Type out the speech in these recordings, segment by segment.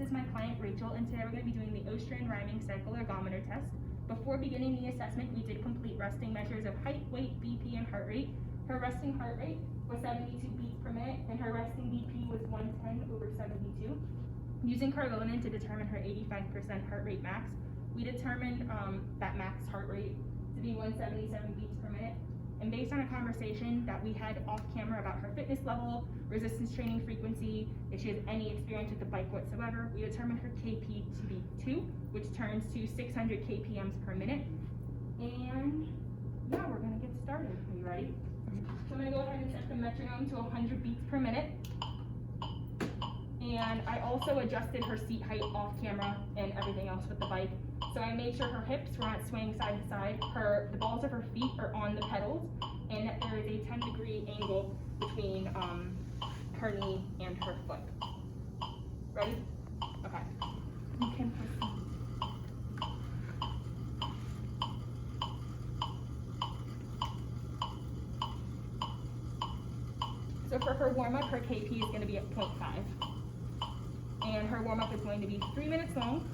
is my client Rachel, and today we're going to be doing the Astrand rhyming cycle ergometer test. Before beginning the assessment, we did complete resting measures of height, weight, BP, and heart rate. Her resting heart rate was 72 beats per minute, and her resting BP was 110/72. Using Ergometer to determine her 85% heart rate max, we determined that max heart rate to be 177 beats per minute. And based on a conversation that we had off camera about her fitness level, resistance training frequency, if she has any experience with the bike whatsoever, we determined her KP to be 2, which turns to 600 kpms per minute. And yeah, we're gonna get started. Are you ready? So I'm gonna go ahead and set the metronome to 100 beats per minute. And I also adjusted her seat height off camera and everything else with the bike. So I made sure her hips were not swaying side to side, the balls of her feet are on the pedals, and that there is a 10-degree angle between her knee and her foot. Ready? Okay. You can proceed. So for her warm-up, her KP is going to be at 0.5. And her warm-up is going to be 3 minutes long.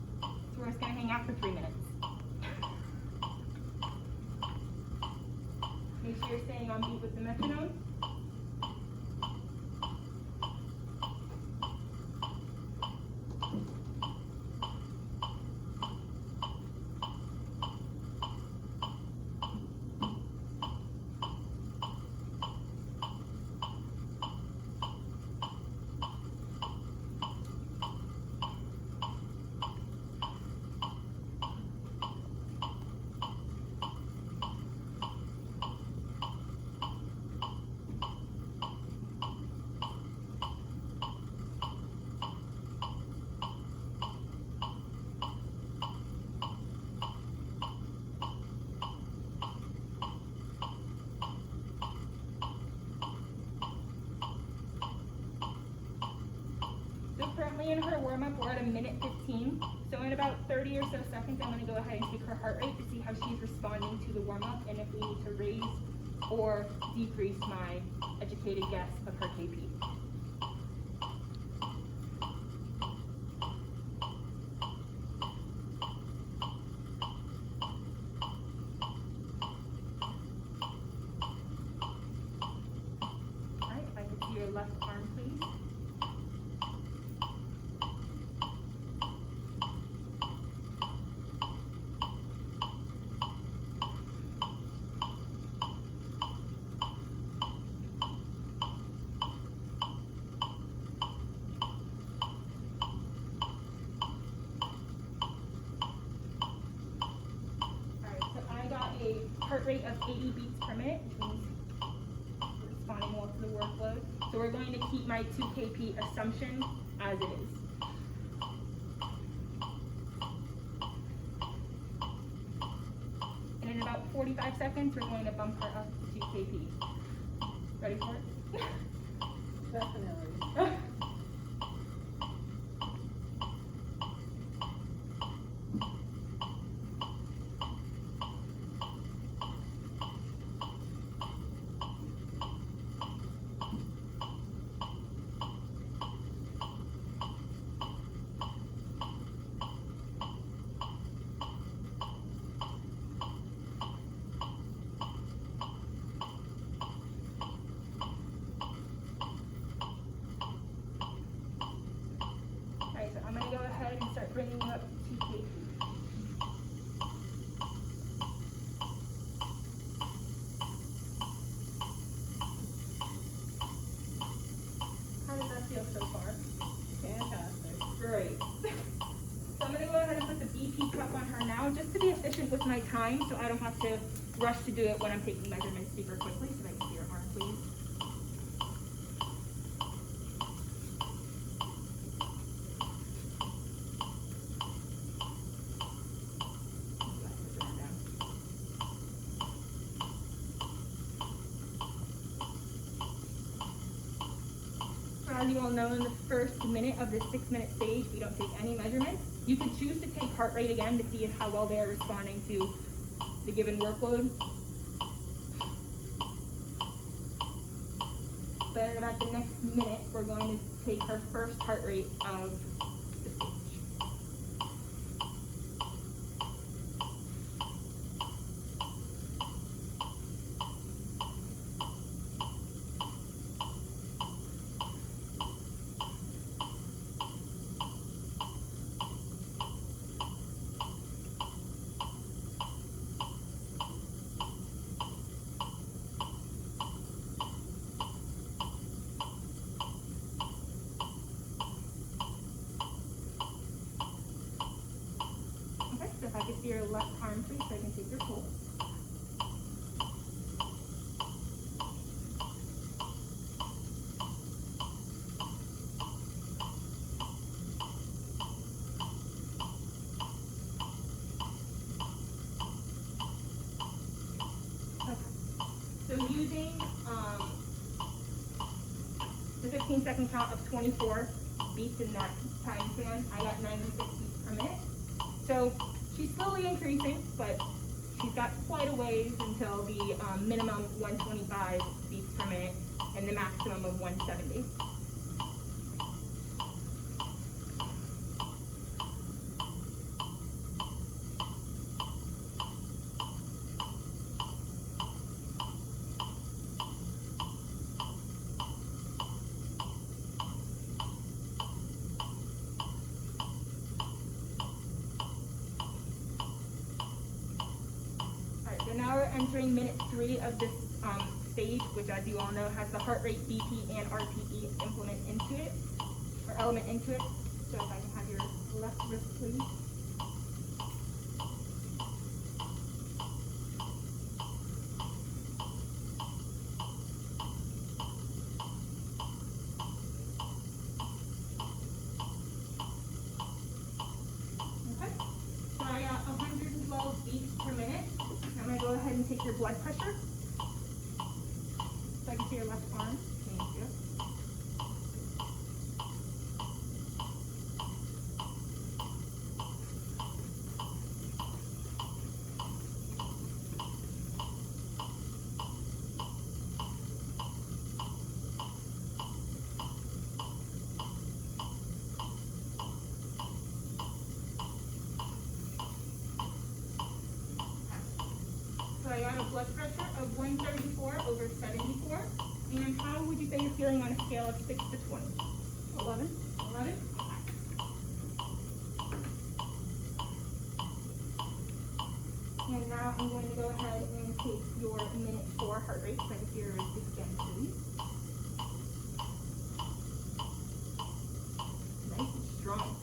So we're just going to hang out for 3 minutes. Make sure you're staying on beat with the metronome. So currently in her warm-up, we're at 1:15. So in about 30 or so seconds, I'm going to go ahead and take her heart rate to see how she's responding to the warm-up and if we need to raise or decrease my educated guess of her KP. All right, if I could see your left arm, please. Heart rate of 80 beats per minute, which means we're responding well to the workload. So we're going to keep my 2 kp assumption as it is. And in about 45 seconds, we're going to bump her up to 2 kp. Ready for it? Definitely. I'm going to go ahead and start bringing you up to 2 kp. How does that feel so far? Fantastic. Great. So I'm going to go ahead and put the BP cup on her now just to be efficient with my time so I don't have to rush to do it when I'm taking measurements super quickly. So I can see your arm, please. As you all know, in the first minute of the 6-minute stage, we don't take any measurements. You could choose to take heart rate again to see how well they're responding to the given workload. then about the next minute, we're going to take her first heart rate of the stage. So if I could see your left arm, please, so I can take your pulse. Okay. So using the 15-second count of 24 beats in that time span, I got 96 beats per minute. So she's slowly increasing, but she's got quite a ways until the minimum 125 beats per minute and the maximum of 170. So now we're entering minute 3 of this stage, which, as you all know, has the heart rate, BP, and RPE implement into it, or element into it. So if I can have your left wrist, please. Okay. So I got 112 beats per minute. I'm going to go ahead and take your blood pressure. So I can see your left arm. Thank you. So I got a blood pressure of 134 over 74. And how would you say you're feeling on a scale of 6 to 20? 11? 11? And now I'm going to go ahead and take your minute 4 heart rate. So I can see your wrist again, please. Nice and strong.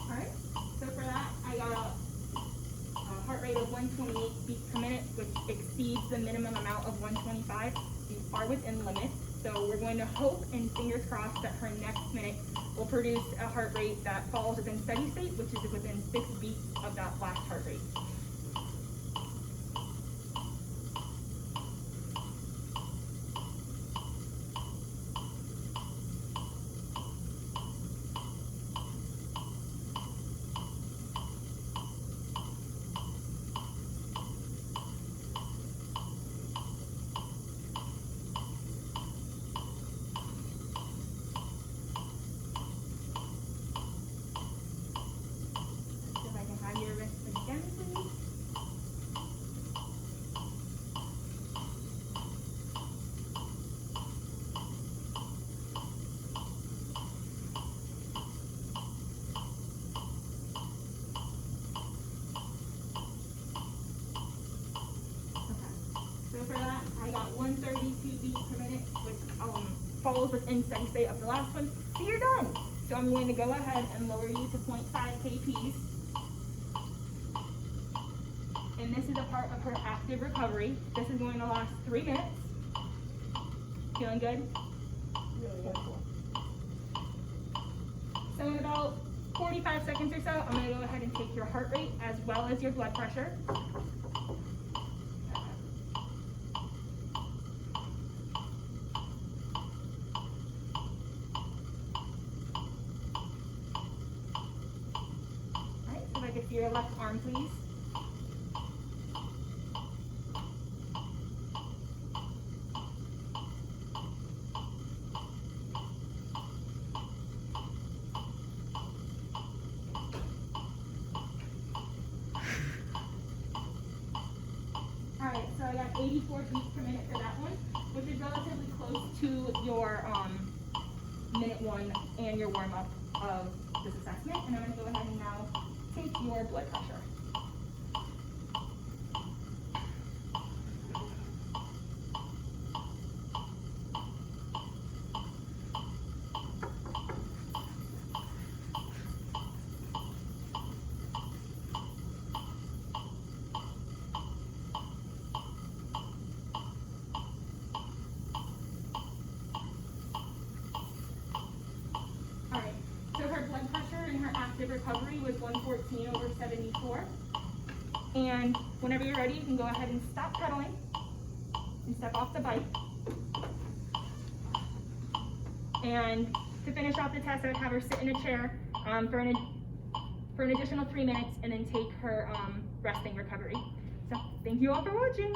Alright, so for that, I got a heart rate of 128 beats per minute, which exceeds the minimum amount of 125. You are within limits, so we're going to hope and fingers crossed that her next minute will produce a heart rate that falls within steady state, which is within 6 beats of that last heart rate. So if I can have your wrist again, please. So for that, I got 132 beats per minute, which falls within steady state of the last one. So you're done. So I'm going to go ahead and lower you to 0.5 kps. And this is a part of her active recovery. This is going to last 3 minutes. Feeling good? Really helpful. So in about 45 seconds or so, I'm going to go ahead and take your heart rate as well as your blood pressure. your left arm, please. Alright, so I got 84 beats per minute for that one, which is relatively close to your minute one and your warm-up of this assessment. And I'm going to go ahead and now take your blood pressure. Alright, so her blood pressure in her active recovery was 114/74. And whenever you're ready, you can go ahead and stop pedaling and step off the bike. And to finish off the test, I would have her sit in a chair for an additional 3 minutes and then take her resting recovery. So thank you all for watching.